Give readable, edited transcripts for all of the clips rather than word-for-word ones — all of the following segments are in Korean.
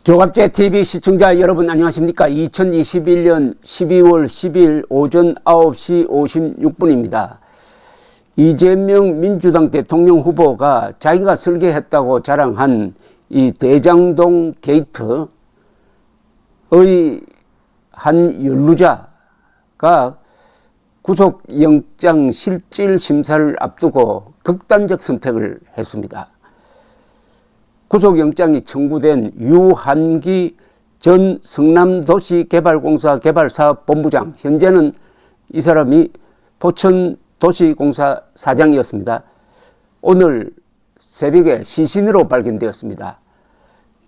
조갑제 TV 시청자 여러분 안녕하십니까? 2021년 12월 10일 오전 9시 56분입니다. 이재명 민주당 대통령 후보가 자기가 설계했다고 자랑한 이 대장동 게이트의 한 연루자가 구속영장 실질 심사를 앞두고 극단적 선택을 했습니다. 구속영장이 청구된 유한기 전 성남도시개발공사 개발사업본부장, 현재는 이 사람이 포천도시공사 사장이었습니다. 오늘 새벽에 시신으로 발견되었습니다.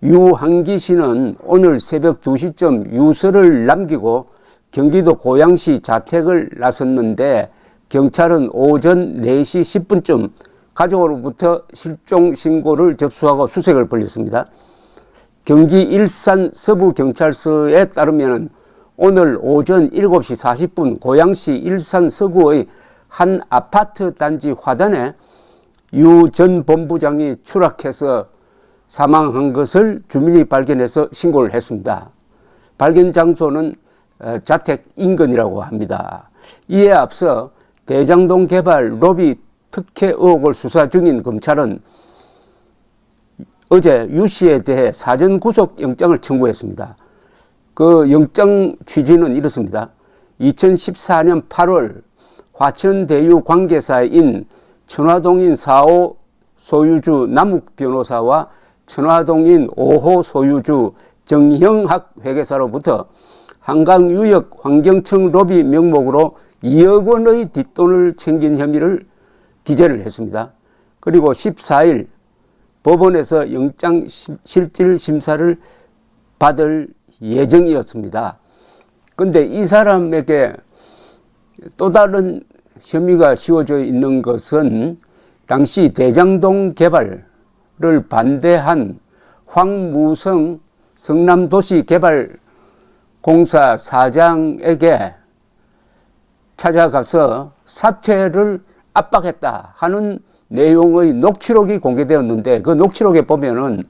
유한기 씨는 오늘 새벽 2시쯤 유서를 남기고 경기도 고양시 자택을 나섰는데 경찰은 오전 4시 10분쯤 가족으로부터 실종 신고를 접수하고 수색을 벌였습니다. 경기 일산 서부경찰서에 따르면 오늘 오전 7시 40분 고양시 일산 서구의 한 아파트 단지 화단에 유 전 본부장이 추락해서 사망한 것을 주민이 발견해서 신고를 했습니다. 발견 장소는 자택 인근이라고 합니다. 이에 앞서 대장동 개발 로비 특혜 의혹을 수사 중인 검찰은 어제 유 씨에 대해 사전 구속 영장을 청구했습니다. 그 영장 취지는 이렇습니다. 2014년 8월 화천대유 관계사인 천화동인 4호 소유주 남욱 변호사와 천화동인 5호 소유주 정형학 회계사로부터 한강유역 환경청 로비 명목으로 2억 원의 뒷돈을 챙긴 혐의를 기재를 했습니다. 그리고 14일 법원에서 영장 실질 심사를 받을 예정이었습니다. 그런데 이 사람에게 또 다른 혐의가 씌워져 있는 것은 당시 대장동 개발을 반대한 황무성 성남도시개발공사 사장에게 찾아가서 사퇴를 압박했다 하는 내용의 녹취록이 공개되었는데, 그 녹취록에 보면은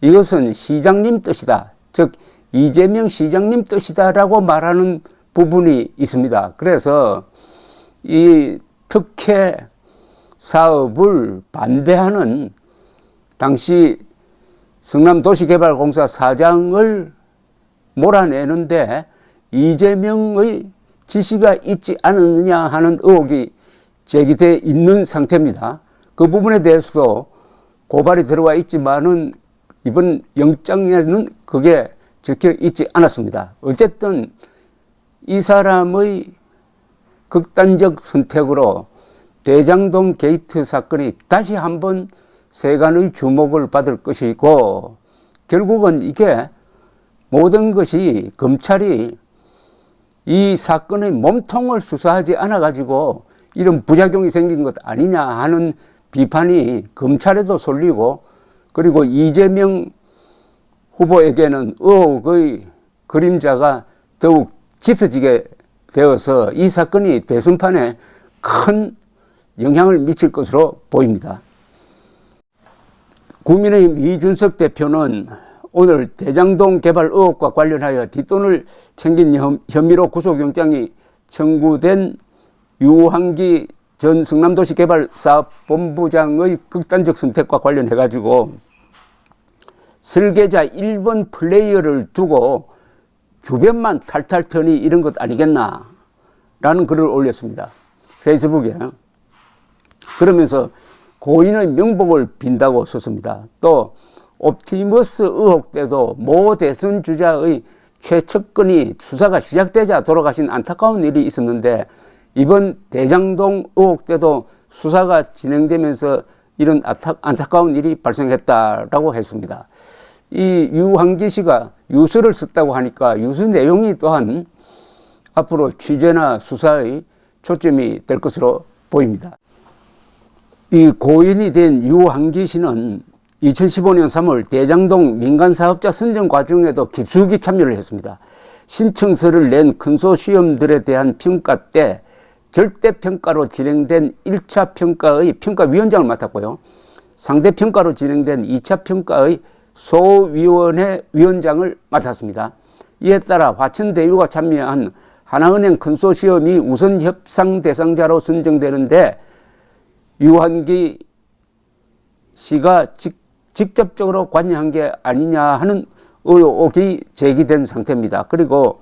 이것은 시장님 뜻이다, 즉 이재명 시장님 뜻이다라고 말하는 부분이 있습니다. 그래서 이 특혜 사업을 반대하는 당시 성남도시개발공사 사장을 몰아내는데 이재명의 지시가 있지 않았느냐 하는 의혹이 제기되어 있는 상태입니다. 그 부분에 대해서도 고발이 들어와 있지만은 이번 영장에는 그게 적혀 있지 않았습니다. 어쨌든 이 사람의 극단적 선택으로 대장동 게이트 사건이 다시 한번 세간의 주목을 받을 것이고, 결국은 이게 모든 것이 검찰이 이 사건의 몸통을 수사하지 않아 가지고 이런 부작용이 생긴 것 아니냐 하는 비판이 검찰에도 쏠리고, 그리고 이재명 후보에게는 의혹의 그림자가 더욱 짙어지게 되어서 이 사건이 대선판에 큰 영향을 미칠 것으로 보입니다. 국민의힘 이준석 대표는 오늘 대장동 개발 의혹과 관련하여 뒷돈을 챙긴 혐의로 구속영장이 청구된 유한기 전 성남도시개발사업본부장의 극단적 선택과 관련해가지고 설계자 1번 플레이어를 두고 주변만 탈탈 터니 이런 것 아니겠나 라는 글을 올렸습니다. 페이스북에. 그러면서 고인의 명복을 빈다고 썼습니다. 또 옵티머스 의혹 때도 모 대선 주자의 최측근이 수사가 시작되자 돌아가신 안타까운 일이 있었는데, 이번 대장동 의혹 때도 수사가 진행되면서 이런 안타까운 일이 발생했다라고 했습니다. 이 유한기 씨가 유서를 썼다고 하니까 유서 내용이 또한 앞으로 취재나 수사의 초점이 될 것으로 보입니다. 이 고인이 된 유한기 씨는 2015년 3월 대장동 민간사업자 선정 과정에도 깊숙이 참여를 했습니다. 신청서를 낸 컨소시엄들에 대한 평가 때 절대평가로 진행된 1차 평가의 평가위원장을 맡았고요. 상대평가로 진행된 2차 평가의 소위원회 위원장을 맡았습니다. 이에 따라 화천대유가 참여한 하나은행 컨소시엄이 우선 협상 대상자로 선정되는데 유한기 씨가 직접적으로 관여한 게 아니냐 하는 의혹이 제기된 상태입니다. 그리고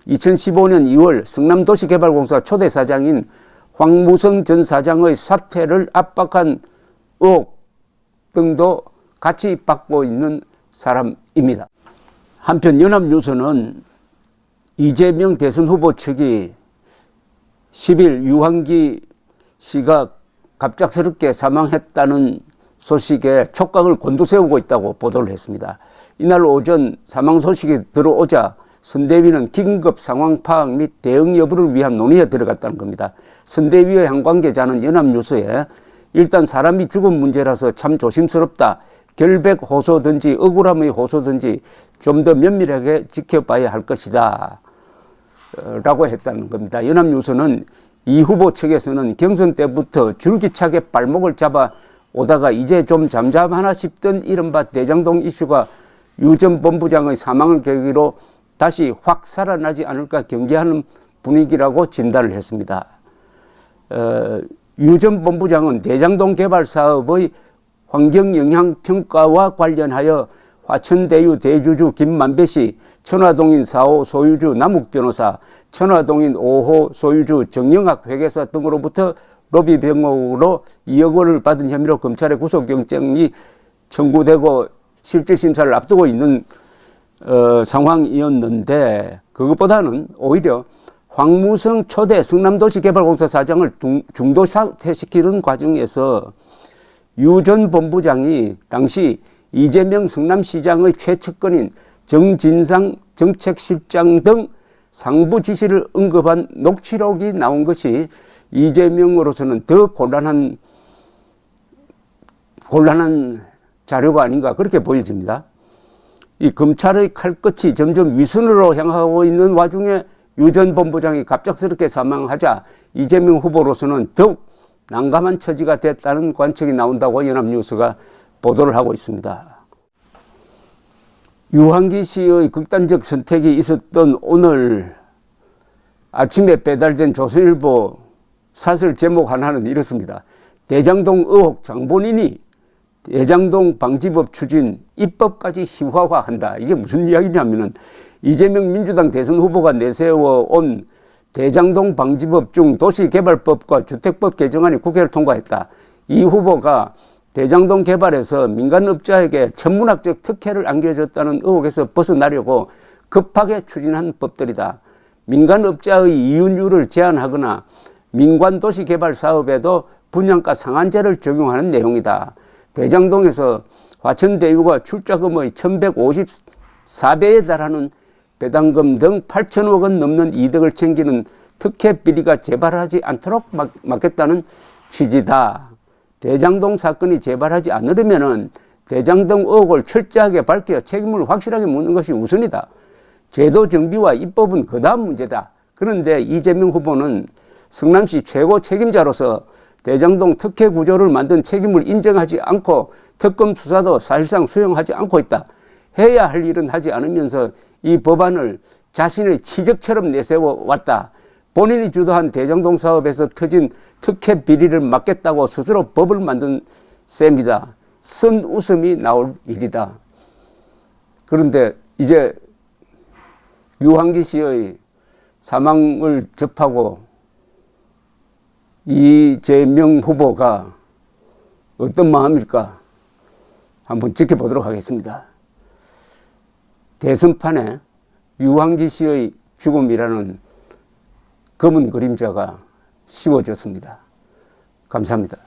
2015년 2월 성남도시개발공사 초대 사장인 황무성 전 사장의 사퇴를 압박한 의혹 등도 같이 받고 있는 사람입니다. 한편 연합뉴스는 이재명 대선 후보 측이 10일 유한기 씨가 갑작스럽게 사망했다는 소식에 촉각을 곤두세우고 있다고 보도를 했습니다. 이날 오전 사망 소식이 들어오자 선대위는 긴급 상황 파악 및 대응 여부를 위한 논의에 들어갔다는 겁니다. 선대위의 한 관계자는 연합뉴스에 일단 사람이 죽은 문제라서 참 조심스럽다. 결백 호소든지 억울함의 호소든지 좀 더 면밀하게 지켜봐야 할 것이다. 라고 했다는 겁니다. 연합뉴스는 이 후보 측에서는 경선 때부터 줄기차게 발목을 잡아 오다가 이제 좀 잠잠하나 싶던 이른바 대장동 이슈가 유 전 본부장의 사망을 계기로 다시 확 살아나지 않을까 경계하는 분위기라고 진단을 했습니다. 유 전 본부장은 대장동 개발 사업의 환경영향평가와 관련하여 화천대유 대주주 김만배 씨, 천화동인 4호 소유주 남욱 변호사, 천화동인 5호 소유주 정영학 회계사 등으로부터 로비 병역으로 2억 원을 받은 혐의로 검찰의 구속영장이 청구되고 실질심사를 앞두고 있는 상황이었는데 그것보다는 오히려 황무성 초대 성남도시개발공사 사장을 중도 사퇴시키는 과정에서 유 전 본부장이 당시 이재명 성남시장의 최측근인 정진상 정책실장 등 상부 지시를 언급한 녹취록이 나온 것이 이재명으로서는 더 곤란한 자료가 아닌가 그렇게 보여집니다. 이 검찰의 칼끝이 점점 위선으로 향하고 있는 와중에 유 전 본부장이 갑작스럽게 사망하자 이재명 후보로서는 더욱 난감한 처지가 됐다는 관측이 나온다고 연합뉴스가 보도를 하고 있습니다. 유한기 씨의 극단적 선택이 있었던 오늘 아침에 배달된 조선일보 사설 제목 하나는 이렇습니다. 대장동 의혹 장본인이 대장동 방지법 추진 입법까지 희화화한다. 이게 무슨 이야기냐면은 이재명 민주당 대선 후보가 내세워온 대장동 방지법 중 도시개발법과 주택법 개정안이 국회를 통과했다. 이 후보가 대장동 개발에서 민간업자에게 천문학적 특혜를 안겨줬다는 의혹에서 벗어나려고 급하게 추진한 법들이다. 민간업자의 이윤율을 제한하거나 민관도시개발 사업에도 분양가 상한제를 적용하는 내용이다. 대장동에서 화천대유가 출자금의 1154배에 달하는 배당금 등 8천억 원 넘는 이득을 챙기는 특혜 비리가 재발하지 않도록 막겠다는 취지다. 대장동 사건이 재발하지 않으려면 대장동 의혹을 철저하게 밝혀 책임을 확실하게 묻는 것이 우선이다. 제도 정비와 입법은 그 다음 문제다. 그런데 이재명 후보는 성남시 최고 책임자로서 대장동 특혜 구조를 만든 책임을 인정하지 않고 특검 수사도 사실상 수용하지 않고 있다. 해야 할 일은 하지 않으면서 이 법안을 자신의 치적처럼 내세워 왔다. 본인이 주도한 대장동 사업에서 터진 특혜 비리를 막겠다고 스스로 법을 만든 셈이다. 쓴 웃음이 나올 일이다. 그런데 이제 유한기 씨의 사망을 접하고 이재명 후보가 어떤 마음일까 한번 지켜보도록 하겠습니다. 대선판에 유한기 씨의 죽음이라는 검은 그림자가 씌워졌습니다. 감사합니다.